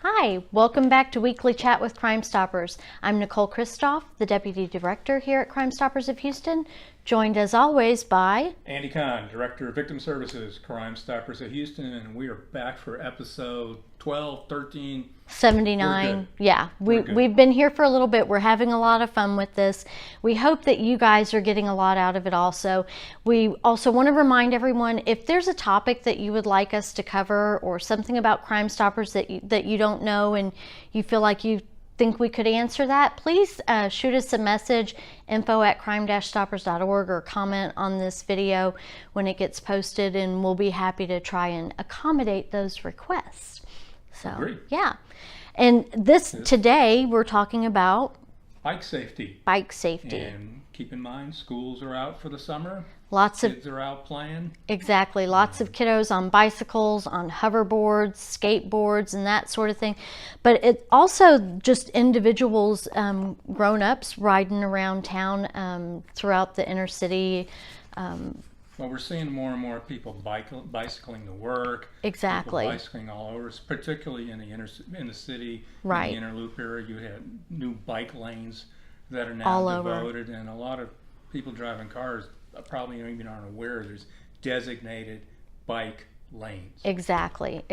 Hi, welcome back to Weekly Chat with Crime Stoppers. I'm Nicole Kristoff, the Deputy Director here at Crime Stoppers of Houston, joined as always by Andy Kahn, Director of Victim Services, Crime Stoppers of Houston, and we are back for episode 12, 13. 79. Yeah, we've been here for a little bit. We're having a lot of fun with this. We hope that you guys are getting a lot out of it also. We also want to remind everyone, if there's a topic that you would like us to cover or something about Crime Stoppers that you don't know and you feel like you think we could answer that, please shoot us a message, info@crime-stoppers.org, or comment on this video when it gets posted, and we'll be happy to try and accommodate those requests. So, Agreed. Yeah. And today we're talking about bike safety. Bike safety. And keep in mind, schools are out for the summer. Kids are out playing. Exactly. Lots of kiddos on bicycles, on hoverboards, skateboards, and that sort of thing. But it also just individuals, grown-ups riding around town throughout the inner city. Well, we're seeing more and more people bicycling to work. Exactly. People bicycling all over, particularly in the city. Right. In the inner loop area, you have new bike lanes that are now all devoted, and a lot of people driving cars probably even aren't aware there's designated bike lanes. Exactly.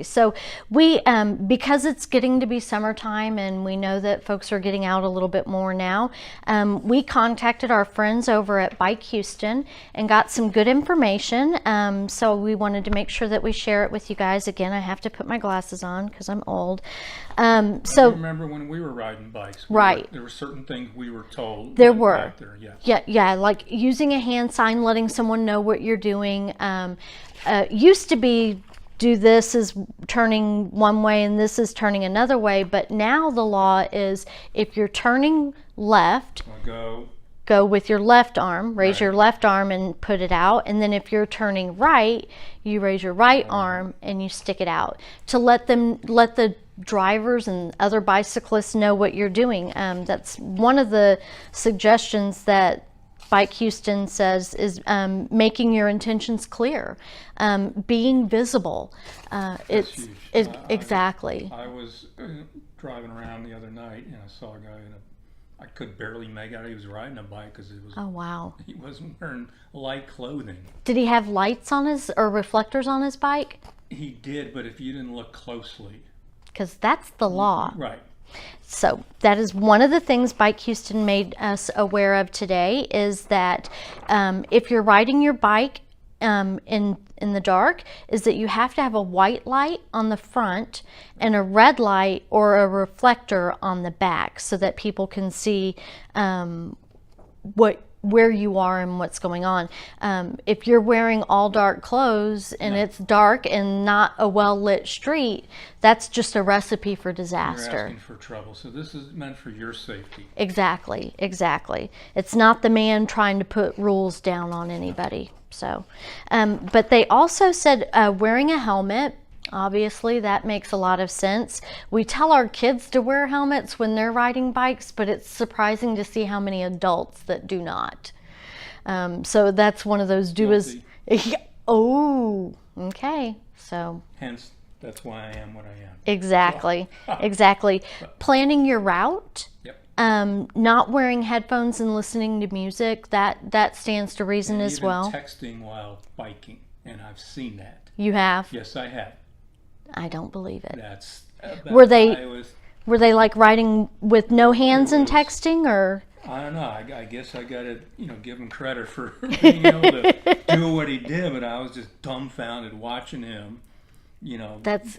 So we, because it's getting to be summertime and we know that folks are getting out a little bit more now, we contacted our friends over at BikeHouston and got some good information. So we wanted to make sure that we share it with you guys. Again, I have to put my glasses on because I'm old. So remember when we were riding bikes, right? There were certain things we were told. There were. Yes. Yeah, like using a hand sign, letting someone know what you're doing. Used to be, do this is turning one way and this is turning another way, but now the law is if you're turning left, go with your left arm, raise your left arm and put it out, and then if you're turning right, you raise your right arm and you stick it out to let the drivers and other bicyclists know what you're doing. That's one of the suggestions that BikeHouston says is making your intentions clear, being visible. Exactly. I was driving around the other night and I saw a guy I could barely make out he was riding a bike because oh wow, he wasn't wearing light clothing. Did he have lights on or reflectors on his bike? He did, but if you didn't look closely, because that's the law. Right. So that is one of the things BikeHouston made us aware of today, is that if you're riding your bike in the dark, is that you have to have a white light on the front and a red light or a reflector on the back so that people can see where you are and what's going on. If you're wearing all dark clothes and it's dark and not a well-lit street, that's just a recipe for disaster. You're asking for trouble. So this is meant for your safety. Exactly. It's not the man trying to put rules down on anybody. So, but they also said wearing a helmet. Obviously, that makes a lot of sense. We tell our kids to wear helmets when they're riding bikes, but it's surprising to see how many adults that do not. So that's one of those oh, okay. So hence, that's why I am what I am. Exactly. Planning your route. Yep. Not wearing headphones and listening to music, that stands to reason as well. Texting while biking, and I've seen that. You have? Yes, I have. I don't believe it. Were they like riding with no hands and texting, or? I don't know. I guess I got to give him credit for being able to do what he did, but I was just dumbfounded watching him.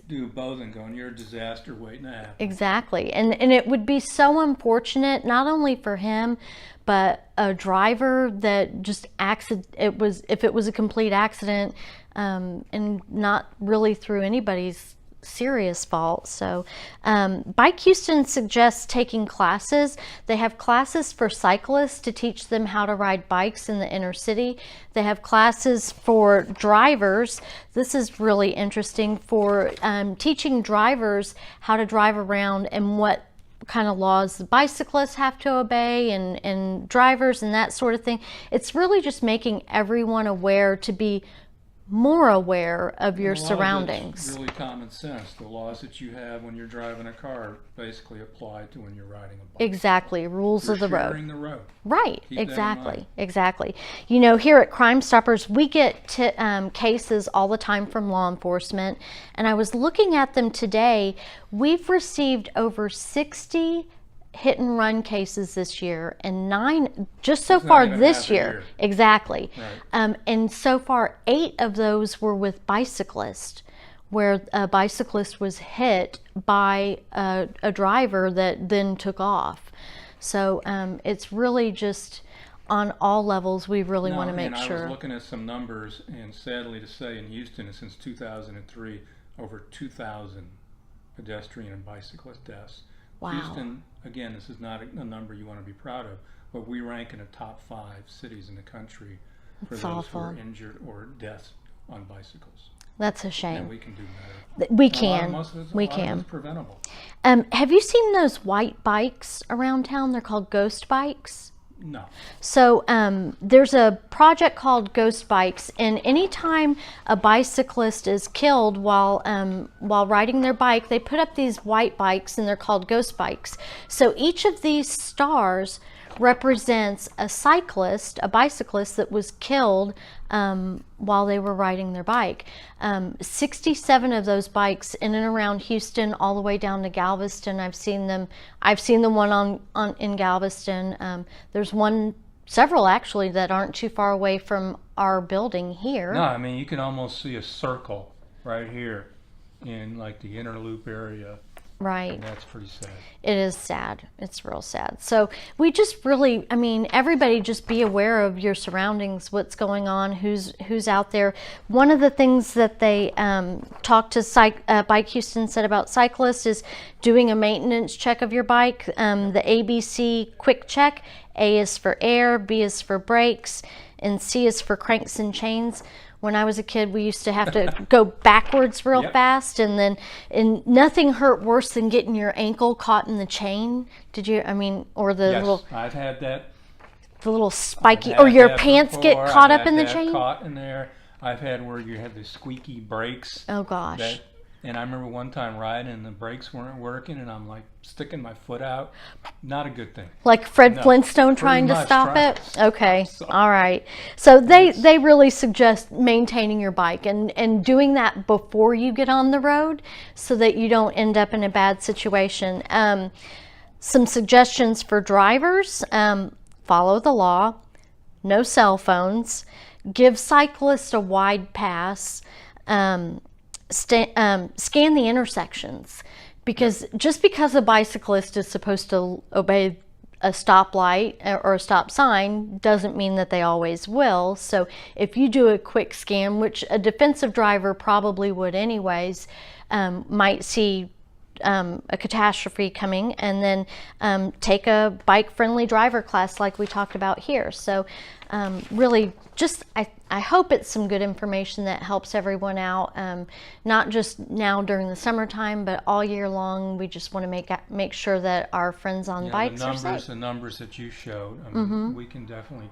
Do both and going, you're a disaster waiting to happen. Exactly. And it would be so unfortunate, not only for him, but a driver that just if it was a complete accident, and not really through anybody's serious fault. So BikeHouston suggests taking classes. They have classes for cyclists to teach them how to ride bikes in the inner city. They have classes for drivers. This is really interesting, for teaching drivers how to drive around and what kind of laws the bicyclists have to obey, and drivers and that sort of thing. It's really just making everyone aware to be more aware of your A lot of it's surroundings. really common sense. The laws that you have when you're driving a car basically apply to when you're riding a bike. Exactly, rules You're of the road. sharing the road. Right, Keep that in exactly, mind. exactly. You know, here at Crime Stoppers, we get cases all the time from law enforcement, and I was looking at them today. We've received over 60 hit and run cases this year, and 9 just so It's not far even this half a year. year. Exactly. Right. And so far, 8 of those were with bicyclists, where a bicyclist was hit by a driver that then took off. So it's really just on all levels, we really want to make and I sure. was looking at some numbers, and sadly to say, in Houston, since 2003, over 2,000 pedestrian and bicyclist deaths. Wow. Houston, again, this is not a number you want to be proud of, but we rank in the top 5 cities in the country for That's those awful. who are injured or deaths on bicycles. That's a And shame. we can do better. We A lot can. of it's We can. preventable. Have you seen those white bikes around town? They're called ghost bikes. No. So there's a project called Ghost Bikes, and anytime a bicyclist is killed while riding their bike, they put up these white bikes, and they're called Ghost Bikes. So each of these stars represents a cyclist, a bicyclist that was killed while they were riding their bike. 67 of those bikes in and around Houston, all the way down to Galveston. I've seen them. I've seen the one in Galveston. There's several actually that aren't too far away from our building here. No, I mean, you can almost see a circle right here in like the inner loop area. Right. And that's pretty sad. It is sad. It's real sad. So we just really, I mean, everybody just be aware of your surroundings, what's going on, who's out there. One of the things that they talked to BikeHouston said about cyclists is doing a maintenance check of your bike. The ABC quick check. A is for air, B is for brakes, and C is for cranks and chains. When I was a kid, we used to have to go backwards real Yep. fast, and nothing hurt worse than getting your ankle caught in the chain. Did you? I mean, or the Yes, I've had that. the little spiky, I've or had your that pants before. get caught I've up in had the that chain. Caught in there. I've had where you had the squeaky brakes. Oh gosh. And I remember one time riding and the brakes weren't working, and I'm like sticking my foot out. Not a good thing. Like Fred No, Flintstone pretty trying to much stop trying it? to stop Okay, So- all right. So they really suggest maintaining your bike and doing that before you get on the road so that you don't end up in a bad situation. Some suggestions for drivers: follow the law, no cell phones, give cyclists a wide pass, scan the intersections, because just because a bicyclist is supposed to obey a stoplight or a stop sign doesn't mean that they always will. So if you do a quick scan, which a defensive driver probably would anyways, might see a catastrophe coming, and then take a bike-friendly driver class like we talked about here. So really just I hope it's some good information that helps everyone out, not just now during the summertime, but all year long. We just want to make sure that our friends on bikes are safe. The numbers that you showed, I mean, we can definitely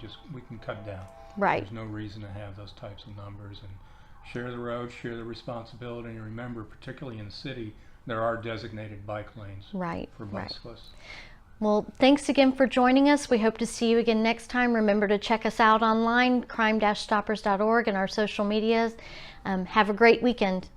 cut down. Right. There's no reason to have those types of numbers, and share the road, share the responsibility, and remember, particularly in the city, there are designated bike lanes Right. for Right. bicyclists. Well, thanks again for joining us. We hope to see you again next time. Remember to check us out online, crime-stoppers.org, and our social medias. Have a great weekend.